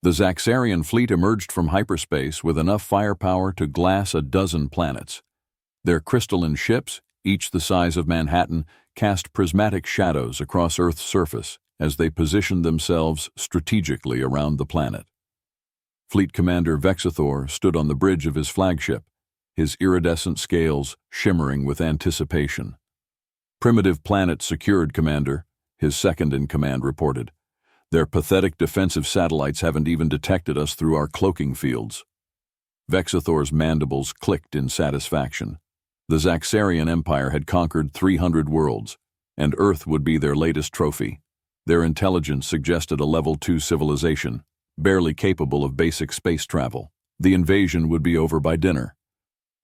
The Zaxarian fleet emerged from hyperspace with enough firepower to glass a dozen planets. Their crystalline ships, each the size of Manhattan, cast prismatic shadows across Earth's surface as they positioned themselves strategically around the planet. Fleet Commander Vexathor stood on the bridge of his flagship, his iridescent scales shimmering with anticipation. "Primitive planet secured, Commander," his second-in-command reported. "Their pathetic defensive satellites haven't even detected us through our cloaking fields." Vexathor's mandibles clicked in satisfaction. The Zaxarian Empire had conquered 300 worlds, and Earth would be their latest trophy. Their intelligence suggested a Level 2 civilization, barely capable of basic space travel. The invasion would be over by dinner.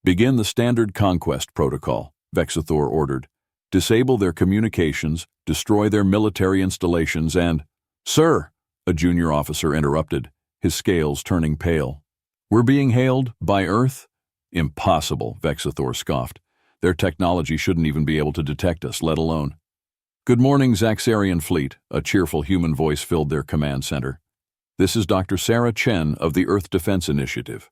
"Begin the standard conquest protocol," Vexathor ordered. "Disable their communications, destroy their military installations, and—" "Sir," a junior officer interrupted, his scales turning pale. "We're being hailed by Earth?" "Impossible," Vexathor scoffed. "Their technology shouldn't even be able to detect us, let alone—" "Good morning, Zaxarian fleet," a cheerful human voice filled their command center. "This is Dr. Sarah Chen of the Earth Defense Initiative.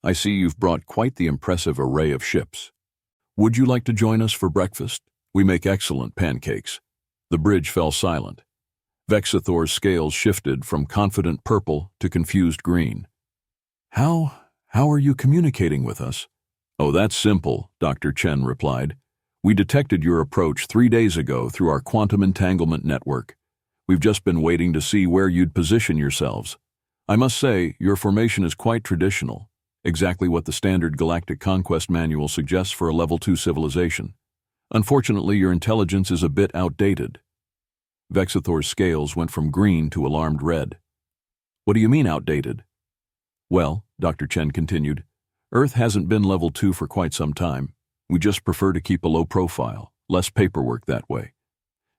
I see you've brought quite the impressive array of ships. Would you like to join us for breakfast? We make excellent pancakes." The bridge fell silent. Vexathor's scales shifted from confident purple to confused green. How are you communicating with us?" "Oh, that's simple," Dr. Chen replied. "We detected your approach 3 days ago through our quantum entanglement network. We've just been waiting to see where you'd position yourselves. I must say, your formation is quite traditional, exactly what the standard galactic conquest manual suggests for a Level 2 civilization. Unfortunately, your intelligence is a bit outdated." Vexathor's scales went from green to alarmed red. "What do you mean outdated?" "Well," Dr. Chen continued, "Earth hasn't been Level 2 for quite some time. We just prefer to keep a low profile, less paperwork that way.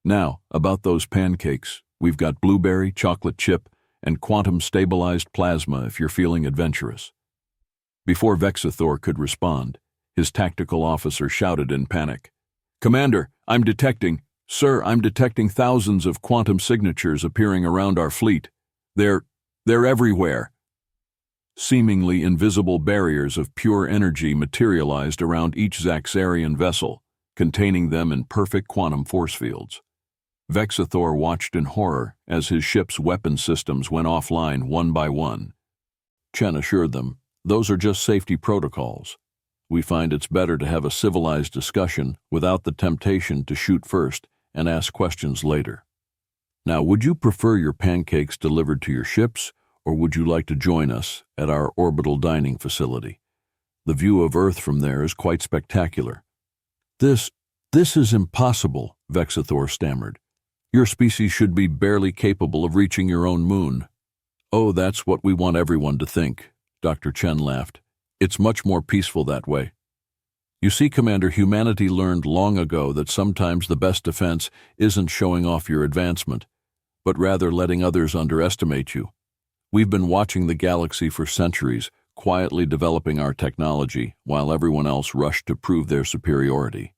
Now, about those pancakes, we've got blueberry, chocolate chip, and quantum-stabilized plasma if you're feeling adventurous." Before Vexathor could respond, his tactical officer shouted in panic, "Commander, I'm detecting thousands of quantum signatures appearing around our fleet. They're everywhere." Seemingly invisible barriers of pure energy materialized around each Zaxarian vessel, containing them in perfect quantum force fields. Vexathor watched in horror as his ship's weapon systems went offline one by one. Chen assured them, "Those are just safety protocols. We find it's better to have a civilized discussion without the temptation to shoot first and ask questions later. Now, would you prefer your pancakes delivered to your ships, or would you like to join us at our orbital dining facility? The view of Earth from there is quite spectacular." This is impossible," Vexathor stammered. "Your species should be barely capable of reaching your own moon." "Oh, that's what we want everyone to think," Dr. Chen laughed. "It's much more peaceful that way. You see, Commander, humanity learned long ago that sometimes the best defense isn't showing off your advancement, but rather letting others underestimate you. We've been watching the galaxy for centuries, quietly developing our technology, while everyone else rushed to prove their superiority."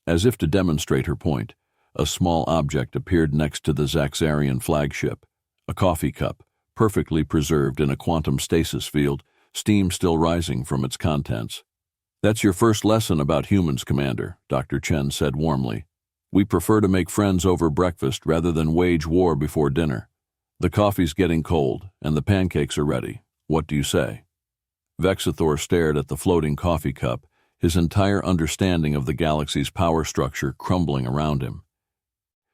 As if to demonstrate her point, a small object appeared next to the Zaxarian flagship, a coffee cup, perfectly preserved in a quantum stasis field, steam still rising from its contents. "That's your first lesson about humans, Commander," Dr. Chen said warmly. "We prefer to make friends over breakfast rather than wage war before dinner. The coffee's getting cold, and the pancakes are ready. What do you say?" Vexathor stared at the floating coffee cup, his entire understanding of the galaxy's power structure crumbling around him.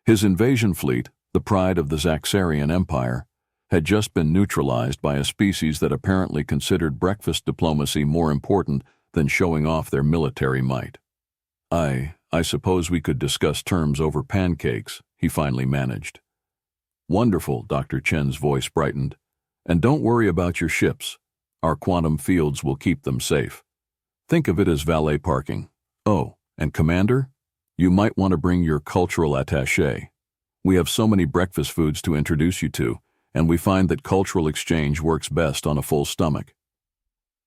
His invasion fleet, the pride of the Zaxarian Empire, had just been neutralized by a species that apparently considered breakfast diplomacy more important than showing off their military might. I suppose we could discuss terms over pancakes," he finally managed. "Wonderful," Dr. Chen's voice brightened. "And don't worry about your ships. Our quantum fields will keep them safe. Think of it as valet parking. Oh, and Commander, you might want to bring your cultural attaché. We have so many breakfast foods to introduce you to, and we find that cultural exchange works best on a full stomach."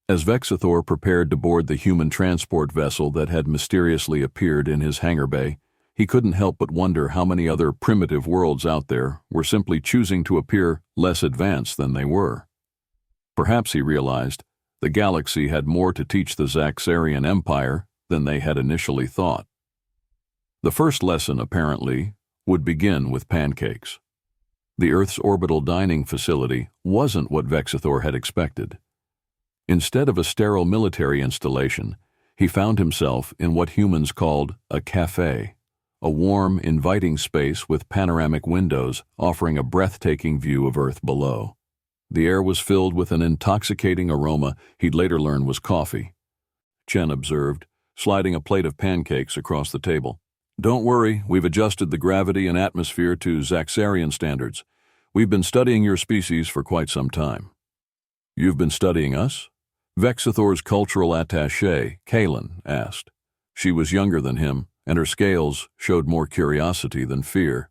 As Vexathor prepared to board the human transport vessel that had mysteriously appeared in his hangar bay, He couldn't help but wonder how many other primitive worlds out there were simply choosing to appear less advanced than they were. Perhaps, he realized, the galaxy had more to teach the Zaxarian Empire than they had initially thought. The first lesson, apparently, would begin with pancakes. The Earth's orbital dining facility wasn't what Vexithor had expected. Instead of a sterile military installation, he found himself in what humans called a café, a warm, inviting space with panoramic windows offering a breathtaking view of Earth below. The air was filled with an intoxicating aroma he'd later learn was coffee. Chen observed, sliding a plate of pancakes across the table. "Don't worry, we've adjusted the gravity and atmosphere to Zaxarian standards. We've been studying your species for quite some time." "You've been studying us?" Vexithor's cultural attaché, Kaylin, asked. She was younger than him, and her scales showed more curiosity than fear.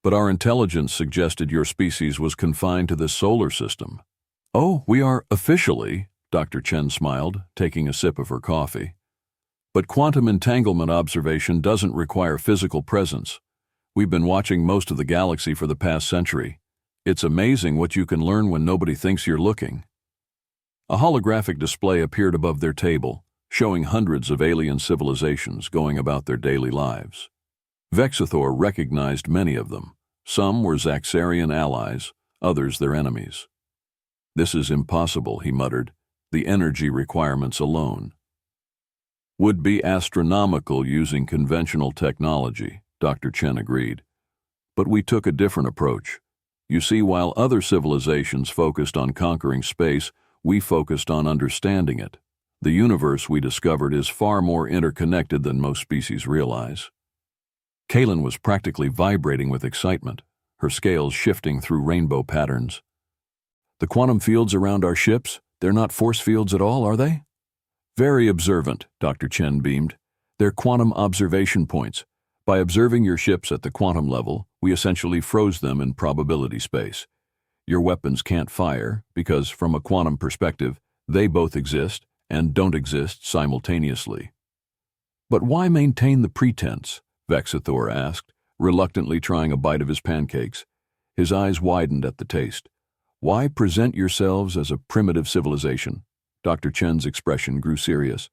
"But our intelligence suggested your species was confined to this solar system." "Oh, we are officially," Dr. Chen smiled, taking a sip of her coffee. "But quantum entanglement observation doesn't require physical presence. We've been watching most of the galaxy for the past century. It's amazing what you can learn when nobody thinks you're looking." A holographic display appeared above their table, showing hundreds of alien civilizations going about their daily lives. Vexithor recognized many of them. Some were Zaxarian allies, others their enemies. "This is impossible," he muttered. "The energy requirements alone." "Would be astronomical using conventional technology," Dr. Chen agreed. "But we took a different approach. You see, while other civilizations focused on conquering space, we focused on understanding it. The universe we discovered is far more interconnected than most species realize." Kaylin was practically vibrating with excitement, her scales shifting through rainbow patterns. "The quantum fields around our ships, they're not force fields at all, are they?" "Very observant," Dr. Chen beamed. "They're quantum observation points. By observing your ships at the quantum level, we essentially froze them in probability space. Your weapons can't fire because, from a quantum perspective, they both exist and don't exist simultaneously." "But why maintain the pretense?" Vexithor asked, reluctantly trying a bite of his pancakes. His eyes widened at the taste. "Why present yourselves as a primitive civilization?" Dr. Chen's expression grew serious.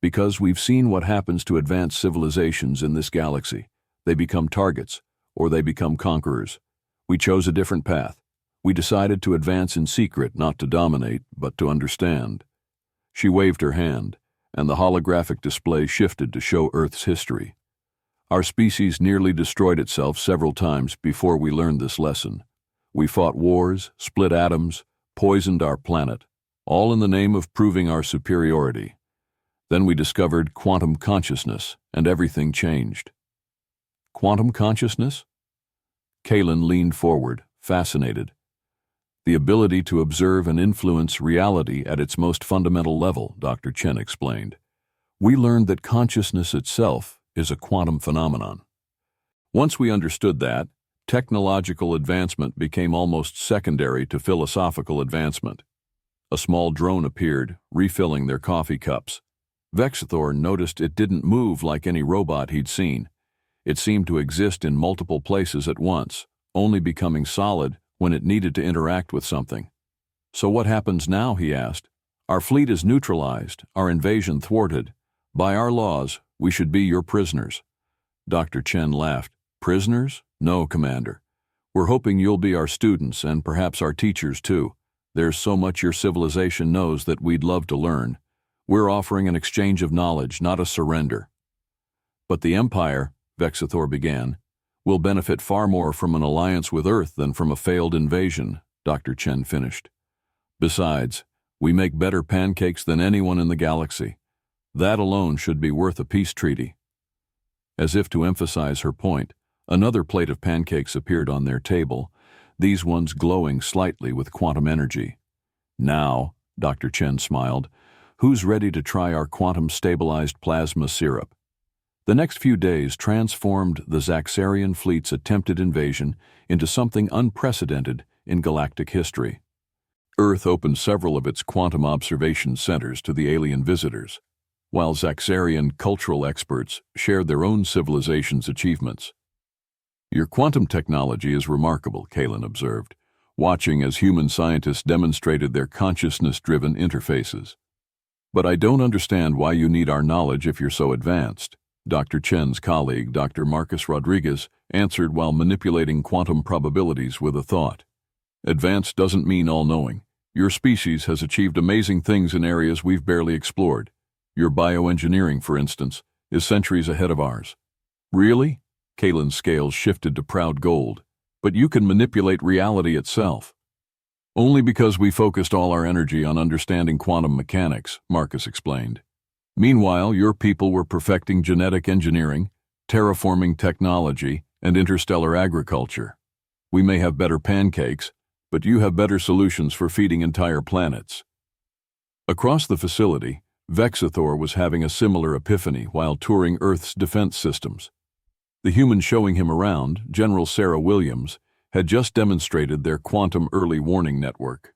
"Because we've seen what happens to advanced civilizations in this galaxy. They become targets, or they become conquerors. We chose a different path. We decided to advance in secret, not to dominate, but to understand." She waved her hand, and the holographic display shifted to show Earth's history. "Our species nearly destroyed itself several times before we learned this lesson. We fought wars, split atoms, poisoned our planet, all in the name of proving our superiority. Then we discovered quantum consciousness, and everything changed." "Quantum consciousness?" Kaylin leaned forward, fascinated. "The ability to observe and influence reality at its most fundamental level," Dr. Chen explained. "We learned that consciousness itself is a quantum phenomenon. Once we understood that, technological advancement became almost secondary to philosophical advancement." A small drone appeared, refilling their coffee cups. Vexithor noticed it didn't move like any robot he'd seen. It seemed to exist in multiple places at once, only becoming solid when it needed to interact with something. "So what happens now?" he asked. "Our fleet is neutralized, our invasion thwarted. By our laws, we should be your prisoners." Dr. Chen laughed. "Prisoners? No, Commander. We're hoping you'll be our students and perhaps our teachers too. There's so much your civilization knows that we'd love to learn. We're offering an exchange of knowledge, not a surrender." "But the Empire," Vexithor began, "will benefit far more from an alliance with Earth than from a failed invasion," Dr. Chen finished. "Besides, we make better pancakes than anyone in the galaxy. That alone should be worth a peace treaty." As if to emphasize her point, another plate of pancakes appeared on their table, these ones glowing slightly with quantum energy. "Now," Dr. Chen smiled, "who's ready to try our quantum-stabilized plasma syrup?" The next few days transformed the Zaxarian fleet's attempted invasion into something unprecedented in galactic history. Earth opened several of its quantum observation centers to the alien visitors. while Zaxarian cultural experts shared their own civilization's achievements. "Your quantum technology is remarkable," Kalen observed, watching as human scientists demonstrated their consciousness-driven interfaces. "But I don't understand why you need our knowledge if you're so advanced," Dr. Chen's colleague, Dr. Marcus Rodriguez, answered while manipulating quantum probabilities with a thought. "Advanced doesn't mean all-knowing. Your species has achieved amazing things in areas we've barely explored. Your bioengineering, for instance, is centuries ahead of ours." "Really?" Kalen's scales shifted to proud gold. "But you can manipulate reality itself." "Only because we focused all our energy on understanding quantum mechanics," Marcus explained. "Meanwhile, your people were perfecting genetic engineering, terraforming technology, and interstellar agriculture. We may have better pancakes, but you have better solutions for feeding entire planets." Across the facility, Vexathor was having a similar epiphany while touring Earth's defense systems. The human showing him around, General Sarah Williams, had just demonstrated their quantum early warning network.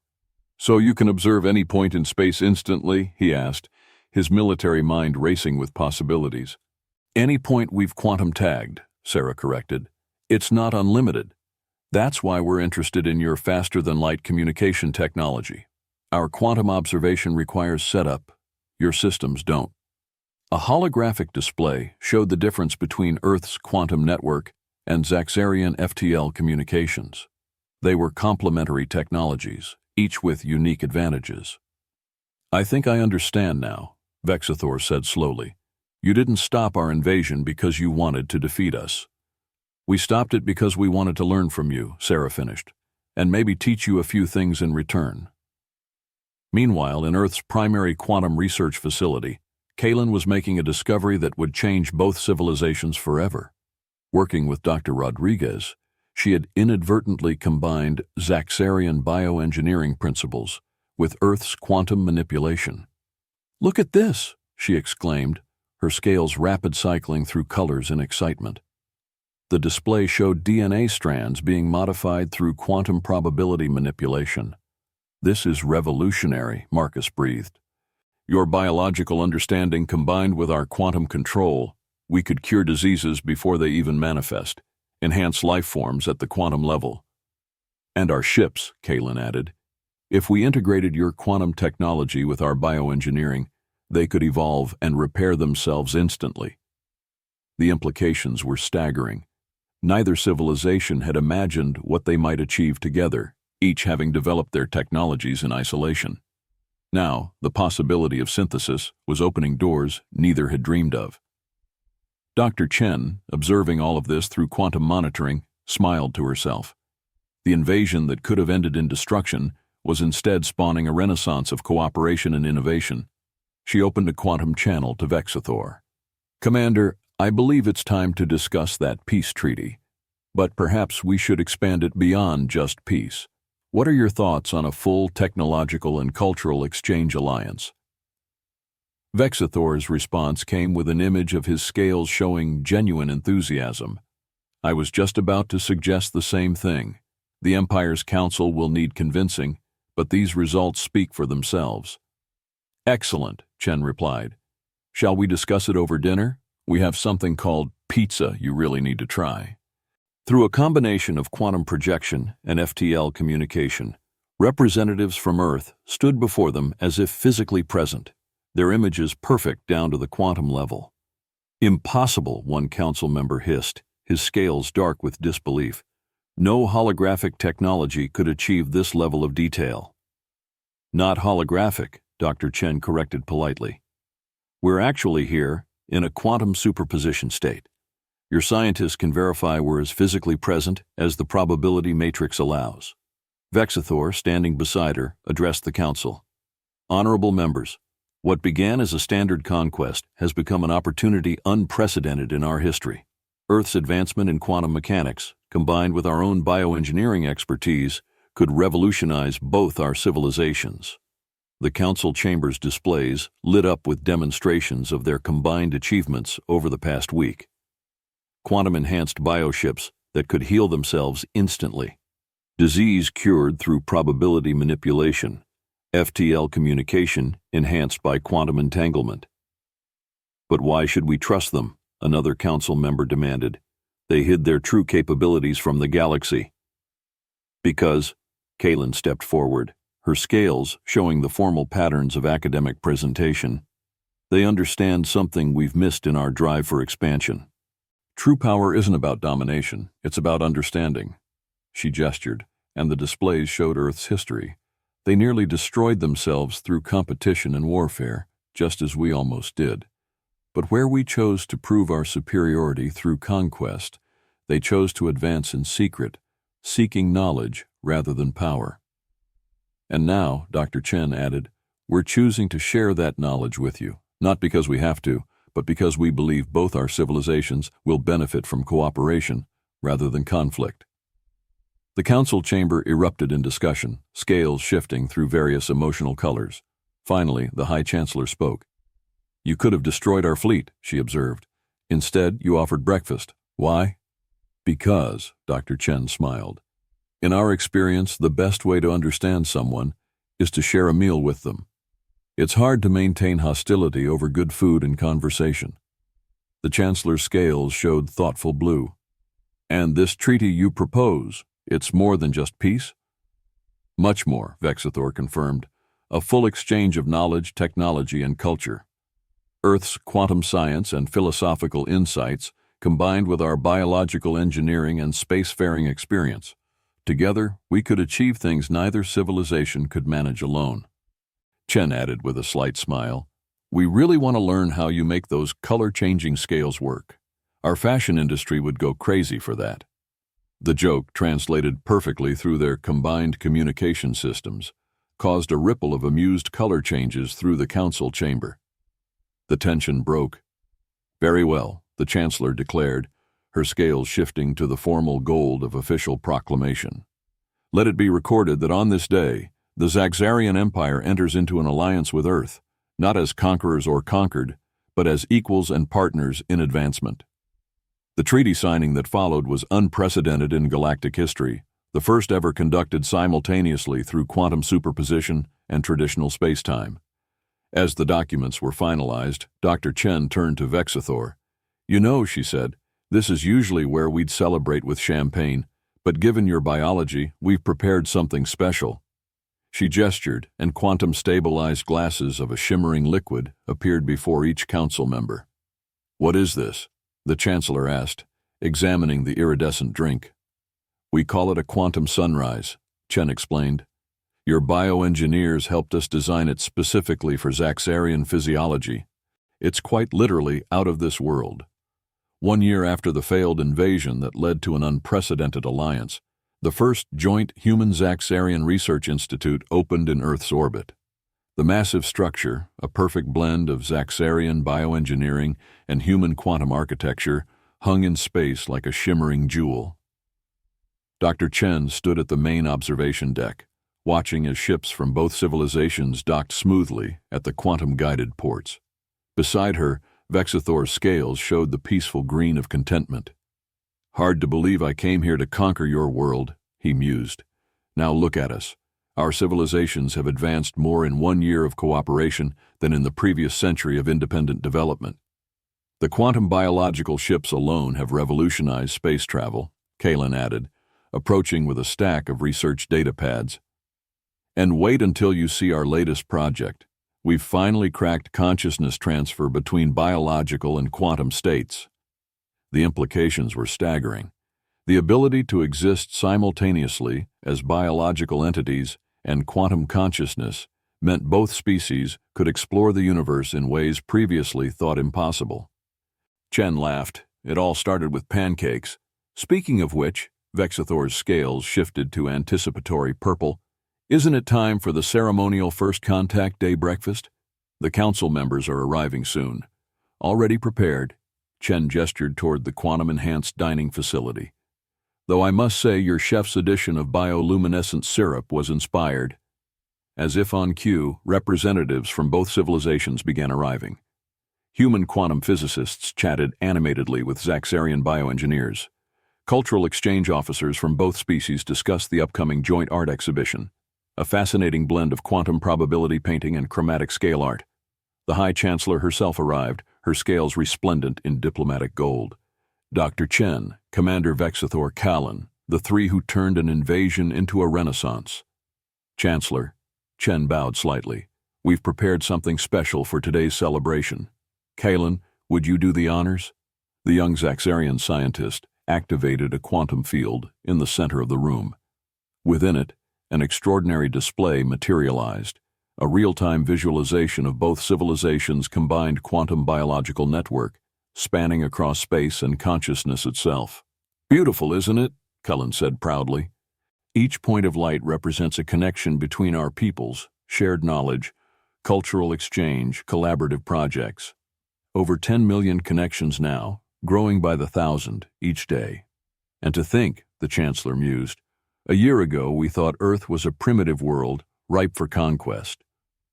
"So you can observe any point in space instantly?" he asked, his military mind racing with possibilities. "Any point we've quantum tagged," Sarah corrected. "It's not unlimited. That's why we're interested in your faster-than-light communication technology. Our quantum observation requires setup. Your systems don't." A holographic display showed the difference between Earth's quantum network and Zaxarian FTL communications. They were complementary technologies, each with unique advantages. "I think I understand now," Vexathor said slowly. "You didn't stop our invasion because you wanted to defeat us." "We stopped it because we wanted to learn from you," Sarah finished, "and maybe teach you a few things in return." Meanwhile, in Earth's primary quantum research facility, Kalen was making a discovery that would change both civilizations forever. Working with Dr. Rodriguez, she had inadvertently combined Zaxarian bioengineering principles with Earth's quantum manipulation. "Look at this!" she exclaimed, her scales rapid cycling through colors in excitement. The display showed DNA strands being modified through quantum probability manipulation. "This is revolutionary," Marcus breathed. "Your biological understanding combined with our quantum control, we could cure diseases before they even manifest, enhance life forms at the quantum level." "And our ships," Kalen added. "If we integrated your quantum technology with our bioengineering, they could evolve and repair themselves instantly." The implications were staggering. Neither civilization had imagined what they might achieve together, each having developed their technologies in isolation. Now, the possibility of synthesis was opening doors neither had dreamed of. Dr. Chen, observing all of this through quantum monitoring, smiled to herself. The invasion that could have ended in destruction was instead spawning a renaissance of cooperation and innovation. She opened a quantum channel to Vexathor. "Commander, I believe it's time to discuss that peace treaty, but perhaps we should expand it beyond just peace. What are your thoughts on a full technological and cultural exchange alliance?" Vexathor's response came with an image of his scales showing genuine enthusiasm. "I was just about to suggest the same thing. The Empire's Council will need convincing, but these results speak for themselves." "Excellent," Chen replied. "Shall we discuss it over dinner? We have something called pizza you really need to try." Through a combination of quantum projection and FTL communication, representatives from Earth stood before them as if physically present, their images perfect down to the quantum level. "Impossible," one council member hissed, his scales dark with disbelief. "No holographic technology could achieve this level of detail." "Not holographic," Dr. Chen corrected politely. "We're actually here in a quantum superposition state. Your scientists can verify we're as physically present as the probability matrix allows." Vexathor, standing beside her, addressed the council. "Honorable members, what began as a standard conquest has become an opportunity unprecedented in our history. Earth's advancement in quantum mechanics, combined with our own bioengineering expertise, could revolutionize both our civilizations." The council chamber's displays lit up with demonstrations of their combined achievements over the past week. Quantum-enhanced bioships that could heal themselves instantly, disease cured through probability manipulation, FTL communication enhanced by quantum entanglement. But why should we trust them? Another council member demanded. They hid their true capabilities from the galaxy. Because, Kaylin stepped forward, her scales showing the formal patterns of academic presentation. They understand something we've missed in our drive for expansion. True power isn't about domination, it's about understanding. She gestured, and the displays showed Earth's history. They nearly destroyed themselves through competition and warfare, just as we almost did. But where we chose to prove our superiority through conquest, they chose to advance in secret, seeking knowledge rather than power. And now, Dr. Chen added, we're choosing to share that knowledge with you, not because we have to, but because we believe both our civilizations will benefit from cooperation rather than conflict. The council chamber erupted in discussion, scales shifting through various emotional colors. Finally, the High Chancellor spoke. You could have destroyed our fleet, she observed. Instead, you offered breakfast. Why? Because, Dr. Chen smiled. In our experience, the best way to understand someone is to share a meal with them. It's hard to maintain hostility over good food and conversation. The Chancellor's scales showed thoughtful blue. And this treaty you propose, it's more than just peace? Much more, Vexathor confirmed. A full exchange of knowledge, technology, and culture. Earth's quantum science and philosophical insights combined with our biological engineering and spacefaring experience. Together, we could achieve things neither civilization could manage alone. Chen added with a slight smile, we really want to learn how you make those color-changing scales work. Our fashion industry would go crazy for that. The joke, translated perfectly through their combined communication systems, caused a ripple of amused color changes through the council chamber. The tension broke. Very well, the Chancellor declared, her scales shifting to the formal gold of official proclamation. Let it be recorded that on this day, the Zaxarian Empire enters into an alliance with Earth, not as conquerors or conquered, but as equals and partners in advancement. The treaty signing that followed was unprecedented in galactic history, the first ever conducted simultaneously through quantum superposition and traditional spacetime. As the documents were finalized, Dr. Chen turned to Vexathor. You know, she said, this is usually where we'd celebrate with champagne, but given your biology, we've prepared something special. She gestured, and quantum-stabilized glasses of a shimmering liquid appeared before each council member. What is this? The Chancellor asked, examining the iridescent drink. We call it a quantum sunrise, Chen explained. Your bioengineers helped us design it specifically for Zaxarian physiology. It's quite literally out of this world. 1 year after the failed invasion that led to an unprecedented alliance, the first joint Human-Zaxarian Research Institute opened in Earth's orbit. The massive structure, a perfect blend of Zaxarian bioengineering and human quantum architecture, hung in space like a shimmering jewel. Dr. Chen stood at the main observation deck, watching as ships from both civilizations docked smoothly at the quantum-guided ports. Beside her, Vexathor's scales showed the peaceful green of contentment. Hard to believe I came here to conquer your world, he mused. Now look at us. Our civilizations have advanced more in 1 year of cooperation than in the previous century of independent development. The quantum biological ships alone have revolutionized space travel, Kaylin added, approaching with a stack of research data pads. And wait until you see our latest project. We've finally cracked consciousness transfer between biological and quantum states. The implications were staggering. The ability to exist simultaneously as biological entities and quantum consciousness meant both species could explore the universe in ways previously thought impossible. Chen laughed. It all started with pancakes. Speaking of which, Vexathor's scales shifted to anticipatory purple. Isn't it time for the ceremonial First Contact Day breakfast? The council members are arriving soon. Already prepared, Chen gestured toward the quantum-enhanced dining facility. Though I must say your chef's addition of bioluminescent syrup was inspired. As if on cue, representatives from both civilizations began arriving. Human quantum physicists chatted animatedly with Zaxarian bioengineers. Cultural exchange officers from both species discussed the upcoming joint art exhibition, a fascinating blend of quantum probability painting and chromatic scale art. The High Chancellor herself arrived, her scales resplendent in diplomatic gold. Dr. Chen, Commander Vexathor Callan, the three who turned an invasion into a renaissance. Chancellor, Chen bowed slightly. We've prepared something special for today's celebration. Callan, would you do the honors? The young Zaxarian scientist activated a quantum field in the center of the room. Within it, an extraordinary display materialized, a real-time visualization of both civilizations' combined quantum biological network, spanning across space and consciousness itself. Beautiful, isn't it? Cullen said proudly. Each point of light represents a connection between our peoples, shared knowledge, cultural exchange, collaborative projects. Over 10 million connections now, growing by the thousand each day. And to think, the Chancellor mused, a year ago we thought Earth was a primitive world, ripe for conquest.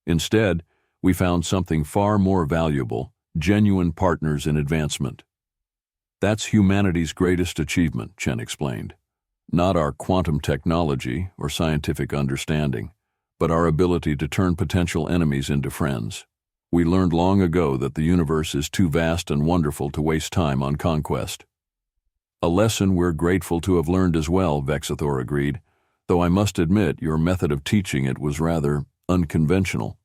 Instead, we found something far more valuable, genuine partners in advancement. That's humanity's greatest achievement, Chen explained. Not our quantum technology or scientific understanding, but our ability to turn potential enemies into friends. We learned long ago that the universe is too vast and wonderful to waste time on conquest. A lesson we're grateful to have learned as well, Vexathor agreed, though I must admit your method of teaching it was rather unconventional.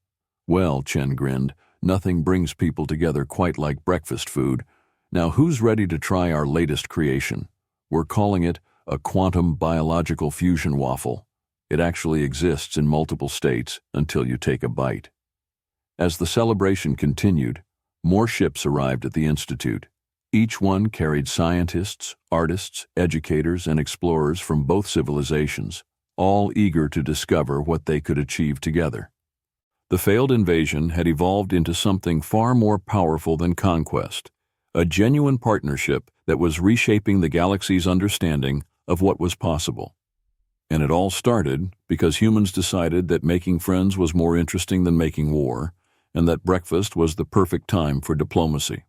Well, Chen grinned, nothing brings people together quite like breakfast food. Now who's ready to try our latest creation? We're calling it a quantum biological fusion waffle. It actually exists in multiple states until you take a bite. As the celebration continued, more ships arrived at the Institute. Each one carried scientists, artists, educators, and explorers from both civilizations, all eager to discover what they could achieve together. The failed invasion had evolved into something far more powerful than conquest, a genuine partnership that was reshaping the galaxy's understanding of what was possible. And it all started because humans decided that making friends was more interesting than making war, and that breakfast was the perfect time for diplomacy.